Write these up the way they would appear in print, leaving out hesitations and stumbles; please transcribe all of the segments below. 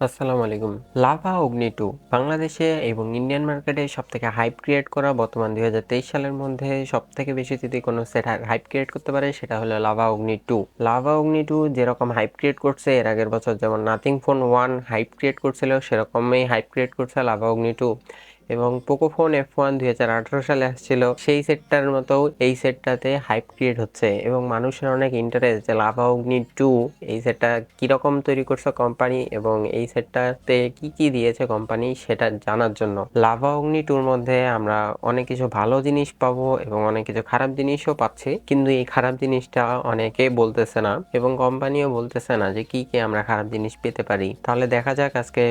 আসসালামু আলাইকুম। লাভা অগ্নি 2 বাংলাদেশে এবং ইন্ডিয়ান মার্কেটে সবথেকে হাইপ ক্রিয়েট করা বর্তমান 2023 সালের মধ্যে সবথেকে বেশি যদি কোনো সেট হাইপ ক্রিয়েট করতে পারে সেটা হলো লাভা অগ্নি 2। লাভা অগ্নি 2 যেরকম হাইপ ক্রিয়েট করছে এর আগের বছর যেমন নাথিং ফোন 1 হাইপ ক্রিয়েট করছিল সেরকমই হাইপ ক্রিয়েট করছে লাভা অগ্নি 2। এবং পোকোফোন F1 2018 সালে আসছিল, সেই সেটটার মতো এই সেটটাতে হাইপ ক্রিয়েট হচ্ছে এবং মানুষের অনেক ইন্টারেস্ট যে লাভা অগ্নি 2 এই সেটটা কিরকম তৈরি করছে কোম্পানি এবং এই সেটটাতে কি কি দিয়েছে কোম্পানি সেটা জানার জন্য। লাভা অগ্নি 2 মধ্যে আমরা অনেক কিছু ভালো জিনিস পাবো এবং অনেক কিছু খারাপ জিনিসও পাচ্ছি, কিন্তু এই খারাপ জিনিসটা অনেকে বলতেছে না এবং কোম্পানিও বলতেছে না যে কি কি আমরা খারাপ জিনিস পেতে পারি। তাহলে দেখা যাক আজকে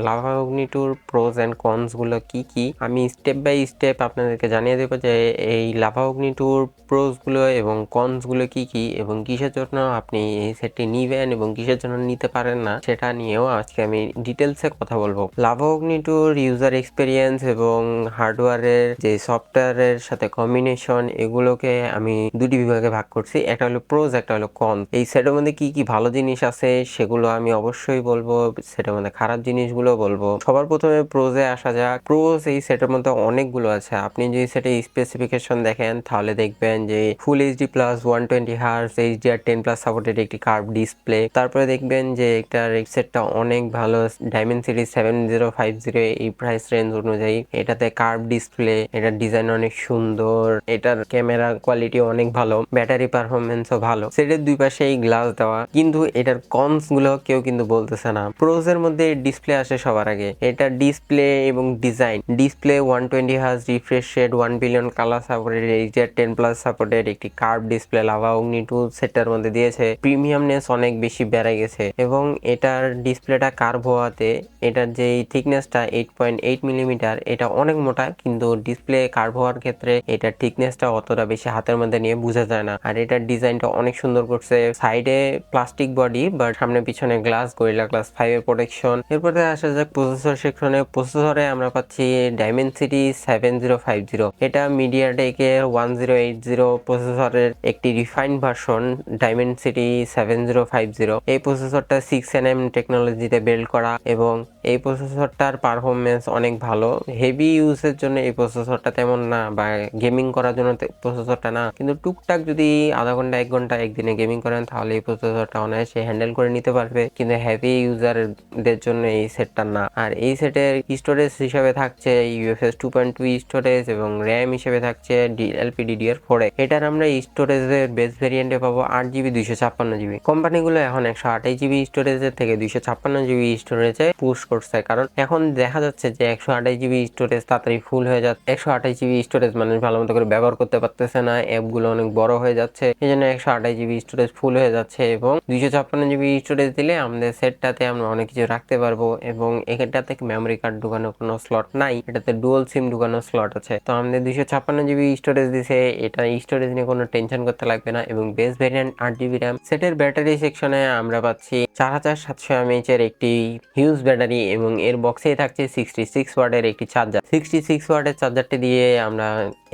lava Agni 2 pros and cons গুলো কি কি আমি স্টেপ বাই স্টেপ আপনাদেরকে জানিয়ে দেবো যে এই লাভা অগ্নি 2 প্রোজ গুলো এবং কনস গুলো কি কি এবং কিসের জন্য আপনি এই সেটটি নিবেন এবং কিসের জন্য নিতে পারেন না সেটা নিয়েও আজকে আমি ডিটেলসে কথা বলবো। লাভা অগ্নি 2 ইউজার এক্সপিরিয়েন্স এবং হার্ডওয়্যারের যে সফটওয়্যারের সাথে কম্বিনেশন এগুলোকে আমি দুটি বিভাগে ভাগ করছি, একটা হলো প্রোজ একটা হলো কন। এই সেটের মধ্যে কি কি ভালো জিনিস আছে সেগুলো আমি অবশ্যই বলবো, সেটার মধ্যে খারাপ জিনিসগুলো বলবো। সবার প্রথমে প্রোজে আসা যাক। প্রোজ এই সেটের মধ্যে অনেকগুলো আছে। আপনি যদি সেটের স্পেসিফিকেশন দেখেন তাহলে দেখবেন যে full HD plus 120 hertz HDR10+ supported একটি কার্ভ ডিসপ্লে। তারপরে দেখবেন যে এটার সেটটা অনেক ভালো, ডাইমেনসিটি 7050 এই প্রাইস রেঞ্জ অনুযায়ী এটাতে কার্ভ ডিসপ্লে, এটার ডিজাইন অনেক সুন্দর, এটার ক্যামেরা কোয়ালিটি অনেক ভালো, ব্যাটারি পারফরমেন্সও ভালো, সেটের দুই পাশেই গ্লাস দেওয়া। কিন্তু এটার কনস গুলো কেউ কিন্তু বলতেছে না। প্রোজের মধ্যে ডিসপ্লে আসে সবার আগে। এটা ডিসপ্লে এবং design, display 120 hertz refresh rate, 1 billion colour supported, HDR10+ supported একটি কার্ভ ডিসপ্লে লাভা অগ্নি 2 সেটটার মধ্যে দিয়েছে। প্রিমিয়ামনেস অনেক বেশি বেড়ে গেছে এবং এটার ডিসপ্লেটা কার্ভ হওয়াতে এটার যে থিকনেসটা 8.8 মিলিমিটার, এটা অনেক মোটা, কিন্তু ডিসপ্লে কার্ভ হওয়ার ক্ষেত্রে এটার থিকনেসটা অতটা বেশি হাতের মধ্যে নিয়ে বোঝা যায় না। আর এটার ডিজাইনটা অনেক সুন্দর করছে, সাইডে প্লাস্টিক বডি বাট সামনে পিছনে গ্লাস, গরিলা গ্লাস 5 এর প্রোটেকশন। এরপরে আসা যাক প্রসেসর সেকশনে। প্রসেসরে আমরা পাচ্ছি ডাইমেনসিটি 7050। এটা মিডিয়াটেকের 1080 প্রসেসরের একটি রিফাইন্ড ভার্সন, ডাইমেনসিটি 7050। এই প্রসেসরটা 6nm টেকনোলজিতে বিল্ড করা এবং এই প্রসেসরটার পারফরমেন্স অনেক ভালো। হেভি ইউজের জন্য এই প্রসেসরটা তেমন না, বা গেমিং করার জন্য প্রসেসরটা না, কিন্তু টুকটাক যদি আধা ঘন্টা 1 ঘন্টা একদিনে গেমিং করেন তাহলে এই প্রসেসরটা অনায়াসে হ্যান্ডেল করে নিতে পারবে, কিন্তু হেভি ইউজারদের জন্য এই সেটটা না। আর এই সেটের স্টোরেজ হিসেবে থাকছে UFS 2.2 স্টোরেজ এবং র্যাম হিসেবে থাকছে LPDDR4। এটার আমরা স্টোরেজের বেস ভেরিয়েন্টে পাবো 8GB 256GB। কোম্পানিগুলো এখন 128GB স্টোরেজের থেকে 256GB স্টোরেজে পুশ করছে, কারণ এখন দেখা যাচ্ছে যে 128GB স্টোরেজ তাড়াতাড়ি ফুল হয়ে যাচ্ছে। 128GB স্টোরেজ মানুষ ভালো মতো করে ব্যবহার করতে পারতেছে না, অ্যাপগুলো অনেক বড় হয়ে যাচ্ছে, এই জন্য 128GB স্টোরেজ ফুল হয়ে যাচ্ছে এবং 256GB স্টোরেজ দিলে আমাদের সেটটাতে আমরা অনেক কিছু রাখতে পারবো। এবং এটাতে মেমোরি কার্ড ঢুকানোর কোনো স্লট নাই, এটাতে ডুয়াল সিম ঢুকানোর স্লট আছে। তো আমাদের 256GB স্টোরেজ দিছে, এটা স্টোরেজ নিয়ে কোনো টেনশন করতে লাগবে না। এবং বেস ভেরিয়েন্ট 8GB র্যাম। সেটের ব্যাটারি সেকশনে আমরা পাচ্ছি 4700 mAh এর একটি হিউজ ব্যাটারি এবং এর বক্সেই থাকছে 66 ওয়াটের একটি চার্জার। 66 ওয়াটের চার্জারটি দিয়ে আমরা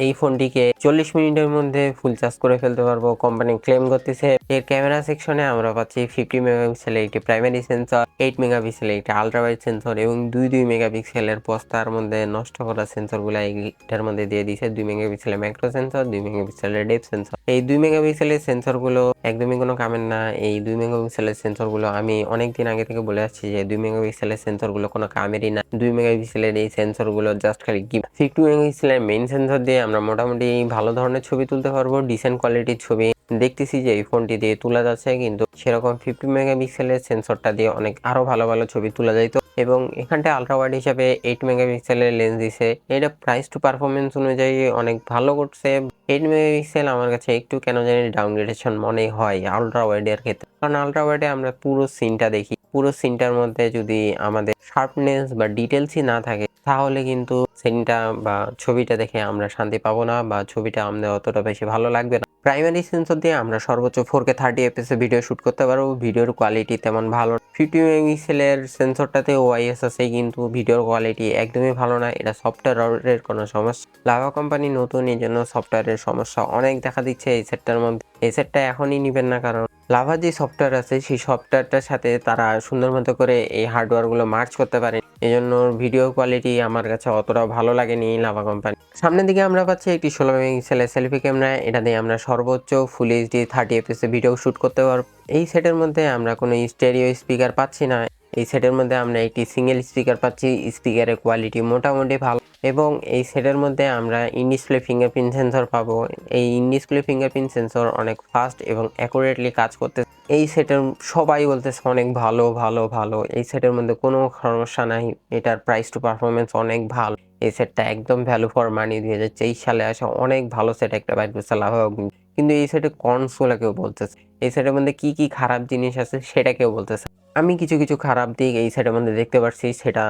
এই ফোনটিকে 40 মিনিটের মধ্যে ফুল চার্জ করে ফেলতে পারবো, কোম্পানি ক্লেম করতেছে। এর ক্যামেরা সেকশনে আমরা পাচ্ছি 50 মেগাপিক্সেলের একটি প্রাইমারি সেন্সর, 8 মেগাপিক্সেলের একটি আলট্রা ওয়াইড সেন্সর এবং 2 মেগাপিক্সেলের বস্তার মধ্যে নষ্ট করা সেন্সরগুলো এটার মধ্যে দিয়ে দিয়েছে। 2 মেগাপিক্সেলের ম্যাক্রো সেন্সর, 2 মেগাপিক্সেলের ডেপথ সেন্সর। এই 2 মেগাপিক্সেলের সেন্সরগুলো একদমই কোনো কামের না। এই 2 মেগাপিক্সেলের সেন্সরগুলো আমি অনেকদিন আগে থেকে বলে আসছি যে 2 মেগাপিক্সেলের সেন্সরগুলো কোনো কামেরই না। 2 মেগাপিক্সেলের এই সেন্সরগুলো জাস্ট খালি গিফট। 50 মেগাপিক্সেলের মেইন সেন্সর দিয়ে আমরা মোটামুটি ভালো ধরনের ছবি তুলতে পারবো, ডিসেন্ট কোয়ালিটির ছবি। দেখতেছি যে এই ফোনটি দিয়ে তোলা যাচ্ছে, কিন্তু সেরকম 50 মেগাপিক্সেলের সেন্সরটা দিয়ে অনেক আরো ভালো ভালো ছবি তোলা যাইতো। এবং এখানটা আলট্রা ওয়াইড হিসাবে 8 মেগাপিক্সেলের লেন্স দিছে, এটা প্রাইস টু পারফরমেন্স অনুযায়ী অনেক ভালো করছে। 8 মেগাপিক্সেল আমার কাছে একটু কেন জানি ডাউনগ্রেডেশন মনে হয় আলট্রা ওয়াইডের ক্ষেত্রে, কারণ আলট্রা ওয়াইডে আমরা পুরো সিনটা দেখি, পুরো সিনটার মধ্যে যদি আমাদের শার্পনেস বা ডিটেলসই না থাকে তাহলে কিন্তু সিনটা বা ছবিটা দেখে আমরা শান্তি পাবো না, বা ছবিটা আমাদের অতটা বেশি ভালো লাগবে না। প্রাইমারি সেন্সর দিয়ে আমরা সর্বোচ্চ 4K 30fps ভিডিও শুট করতে পারবো, ভিডিওর কোয়ালিটি তেমন ভালো। 50 মেগাপিক্সেলের সেন্সরটাতে OIS আছে, কিন্তু ভিডিওর কোয়ালিটি একদমই ভালো না, এটা সফটওয়্যারের কোনো সমস্যা। লাভা কোম্পানি নতুন, এই জন্য সফটওয়্যারের সমস্যা অনেক দেখা দিচ্ছে এই সেটটার মধ্যে। এই সেটটা এখনই নেবেন না, কারণ লাভা যে সফটওয়্যার আছে সেই সফটওয়্যারটার সাথে তারা সুন্দর মতো করে এই হার্ডওয়্যারগুলো মার্চ করতে পারে। এই জন্য ভিডিও কোয়ালিটি আমার কাছে অতটাও ভালো লাগেনি লাভা কোম্পানি। সামনের দিকে আমরা পাচ্ছি একটি 16 মেগাপিক্সেলের সেলফি ক্যামেরা। এটা দিয়ে আমরা সর্বোচ্চ full HD 30 FPS video shoot করতে পারবো। এই সেটের মধ্যে আমরা কোনো স্টেরিও স্পিকার পাচ্ছি না। এই সেটের মধ্যে আমরা একটি সিঙ্গেল স্পিকার পাচ্ছি। স্পিকারের কোয়ালিটি মোটামুটি ভালো, এবং এই সেটের মধ্যে আমরা ইন ডিসপ্লে ফিঙ্গারপ্রিন্ট সেন্সর পাবো। এই ইন ডিসপ্লে ফিঙ্গারপ্রিন্ট সেন্সর অনেক ফাস্ট এবং অ্যাকুরেটলি কাজ করতে। এই সেটের সবাই বলতেছে অনেক ভালো ভালো ভালো। এই সেটের মধ্যে কোনো সমস্যা নাই। এটার প্রাইস টু পারফরমেন্স অনেক ভালো। এই সেটটা একদম ভ্যালু ফর মানি। 2023 সালে আসা অনেক ভালো সেট একটা বাইর করছে লাভা অগ্নি। কিন্তু এই সেটের কনসগুলো কেউ বলতেছে, এই সেটের মধ্যে কি কি খারাপ জিনিস আছে সেটা কেউ বলতেছে। আমি কিছু কিছু খারাপ দিক এই সেটের মধ্যে দেখতে পাচ্ছি, সেটা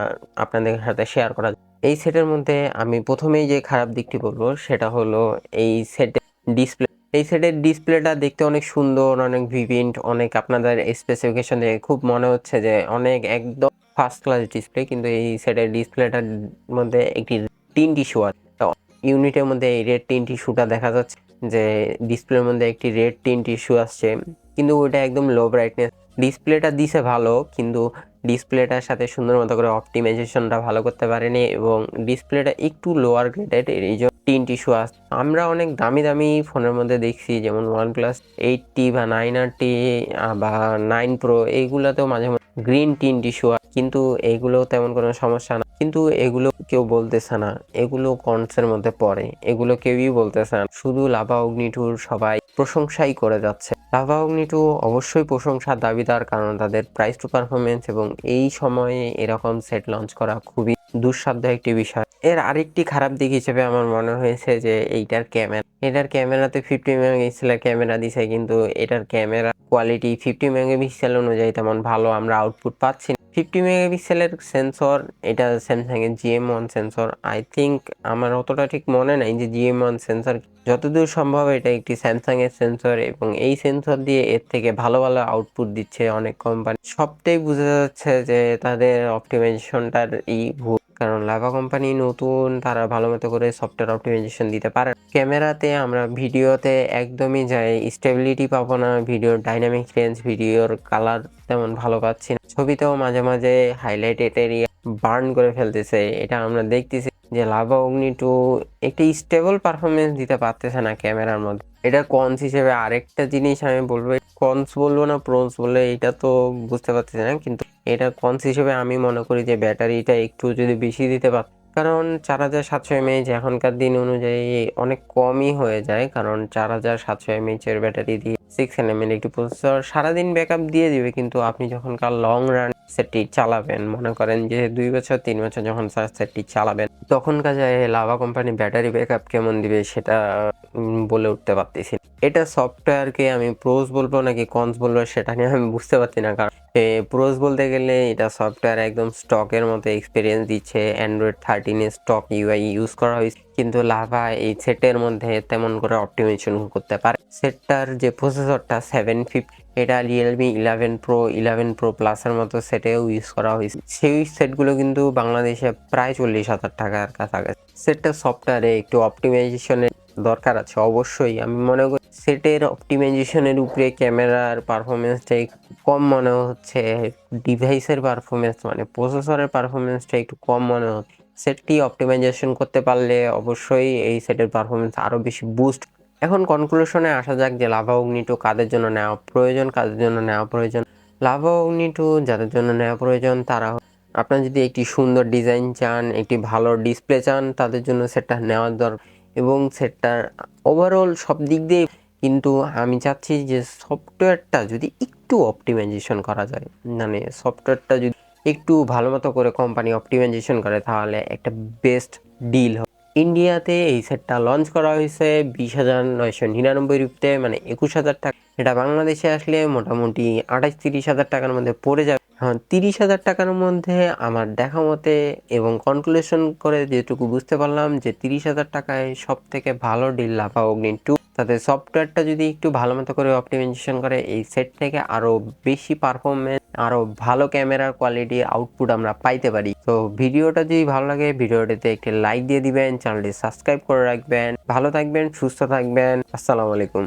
আপনাদের সাথে শেয়ার করা। এই সেটের মধ্যে আমি প্রথমেই যে খারাপ দিকটি বলবো সেটা হলো এই সেটের ডিসপ্লে। এই সেটের ডিসপ্লেটা দেখতে অনেক সুন্দর, অনেক ভিভিড, অনেক আপনাদের স্পেসিফিকেশন দেখে খুব মনে হচ্ছে যে অনেক একদম ফার্স্ট ক্লাস ডিসপ্লে। কিন্তু এই সেটের ডিসপ্লেটার মধ্যে একটি টিন্ট ইস্যু আছে। ইউনিটের মধ্যে এই রেড টিন্ট ইস্যুটা দেখা যাচ্ছে, যে ডিসপ্লের মধ্যে একটি রেড টিন্ট ইস্যু আসছে, কিন্তু ওইটা একদম লো ব্রাইটনেস। ডিসপ্লেটা দিছে ভালো, কিন্তু ডিসপ্লেটার সাথে সুন্দর মতো করে অপটিমাইজেশনটা ভালো করতে পারেনি, এবং ডিসপ্লেটা একটু লোয়ার গ্রেডেড, এই জন্য টিন্ট ইস্যু আসছে। আমরা অনেক দামি দামি ফোনের মধ্যে দেখছি, যেমন OnePlus 8T বা 9RT বা 9 Pro, এইগুলোতেও মাঝে মাঝে গ্রিন টিন্ট ইস্যু, কিন্তু এইগুলো তেমন কোনো সমস্যা না। কিন্তু এগুলো কেউ বলতেছে না, এগুলো কনসের মধ্যে পড়ে, এগুলো কেউই বলতেছে না। শুধু লাভা অগ্নি 2 সবাই প্রশংসাই করে যাচ্ছে। লাভা অগ্নি 2 অবশ্যই প্রশংসার দাবিদার, কারণ তাদের প্রাইস টু পারফরমেন্স এবং এই সময়ে এরকম সেট লঞ্চ করা খুবই দুঃসাধ্য একটি বিষয়। এর আরেকটি খারাপ দিক হিসেবে আমার মনে হয়েছে যে এটার ক্যামেরাতে 50 মেগাপিক্সেলের ক্যামেরা দিছে, কিন্তু এটার ক্যামেরা কোয়ালিটি 50 মেগাপিক্সেল অনুযায়ী তেমন ভালো আমরা আউটপুট পাচ্ছি না। 50 মেগাপিক্সেলের সেন্সর, এটা স্যামসাং এর GM1 সেন্সর। আই থিঙ্ক আমার অতটা ঠিক মনে নাই যে GM1 সেন্সর, যতদূর সম্ভব এটা একটি স্যামসাং এর সেন্সর, এবং এই সেন্সর দিয়ে এর থেকে ভালো ভালো আউটপুট দিচ্ছে অনেক কোম্পানি। সবটাই বোঝা যাচ্ছে যে তাদের অপটিমাইজেশনটার ভুল, কারণ লাভা কোম্পানি নতুন, তারা ভালো মতো করে সফটওয়্যার অপটিমাইজেশন দিতে পারে। ক্যামেরাতে আমরা ভিডিওতে একদমই যাই স্টেবিলিটি পাবো না, ভিডিওর ডাইনামিক রেঞ্জ, ভিডিওর কালার তেমন ভালো পাচ্ছি না। ছবিতেও মাঝে মাঝে হাইলাইটেড এরিয়া বার্ন করে ফেলতেছে। এটা আমরা দেখতেছি যে লাভা অগ্নি 2 একটি স্টেবল পারফরমেন্স দিতে পারতেছে না ক্যামেরার মধ্যে। এটা কনস হিসেবে আরেকটা জিনিস আমি বলবো, কনস বলবো না প্রোস বলে এটা তো বুঝতে পারতেছি না, কিন্তু এটা কনস হিসেবে আমি মনে করি যে ব্যাটারিটা একটু যদি বেশি দিতে পারত, কারণ 4700 mAh এখনকার দিন অনুযায়ী অনেক কমই হয়ে যায়, কারণ 4700 mAh এর ব্যাটারি দিয়ে 6nm একটি প্রসেসর সারাদিন ব্যাকআপ দিয়ে দিবে, কিন্তু আপনি যখনকার লং রান সেটটি চালাবেন, মনে করেন যে 2 বছর 3 বছর যখন সেটটি চালাবেন, তখন কাজে লাভা কোম্পানি ব্যাটারি ব্যাকআপ কেমন দিবে সেটা বলে উঠতে পারতেছি। এটা সফটওয়্যারকে আমি প্রোস বলবো নাকি কনস বলবো সেটা নিয়ে আমি বুঝতে পারছি না, কারণ প্রোস বলতে গেলে এটা সফটওয়্যার একদম স্টকের মতো এক্সপিরিয়েন্স দিচ্ছে। অ্যান্ড্রয়েড 13 এর স্টক UI ইউজ করা হয়েছে, কিন্তু লাভা এই সেটের মধ্যে তেমন করে অপটিমাইজেশন করতে পারে। সেটটার যে প্রসেসরটা 750, এটা রিয়েলমি 11 Pro 11 Pro প্লাসের মতো সেটেও ইউজ করা হয়েছে। সেই সেটগুলো কিন্তু বাংলাদেশে প্রায় 40,000 টাকার কাছাকাছি। সেটটা সফটওয়্যারে একটু অপটিমাইজেশনের দরকার আছে অবশ্যই। আমি মনে করি সেটের অপটিমাইজেশনের উপরে ক্যামেরার পারফরমেন্সটা একটু কম মনে হচ্ছে, ডিভাইসের পারফরমেন্স মানে প্রসেসরের পারফরমেন্সটা একটু কম মনে হচ্ছে। সেটটি অপটিমাইজেশন করতে পারলে অবশ্যই এই সেটের পারফরমেন্স আরও বেশি বুস্ট। এখন কনক্লুশনে আসা যাক যে লাভা অগ্নি 2 কাদের জন্য নেওয়া প্রয়োজন, কাদের জন্য নেওয়া প্রয়োজন। লাভা অগ্নি 2 যাদের জন্য নেওয়া প্রয়োজন, তারা আপনার যদি একটি সুন্দর ডিজাইন চান, একটি ভালো ডিসপ্লে চান, তাদের জন্য সেটটা নেওয়ার দরকার, এবং সেটটার ওভারঅল সব দিক দিয়ে। কিন্তু আমি চাচ্ছি যে সফটওয়্যারটা যদি একটু অপটিমাইজেশন করা যায়, মানে সফটওয়্যারটা যদি একটু ভালো মতো করে কোম্পানি অপটিমাইজেশন করে, তাহলে একটা বেস্ট ডিল হবে। ইন্ডিয়াতে এই সেটটা লঞ্চ করা হয়েছে 20,999 মানে 21,000 টাকা। এটা বাংলাদেশে আসলে মোটামুটি 28-30,000 টাকার মধ্যে পড়ে যাবে। হ্যাঁ, 30,000 টাকার মধ্যে আমার দেখা মতে এবং কনক্লুশন করে যেটুকু বুঝতে পারলাম যে 30,000 টাকায় সব থেকে ভালো ডিল লাভা অগ্নি 2। তাদের সফটওয়্যারটা যদি একটু ভালো মতো করে অপটিমাইজেশন করে, এই সেট থেকে আরও বেশি পারফরমেন্স আরো ভালো ক্যামেরার কোয়ালিটি আউটপুট আমরা পাইতে পারি। তো ভিডিওটা যদি ভালো লাগে ভিডিওটিতে একটি লাইক দিয়ে দিবেন, চ্যানেলটি সাবস্ক্রাইব করে রাখবেন। ভালো থাকবেন, সুস্থ থাকবেন। আসসালামু আলাইকুম।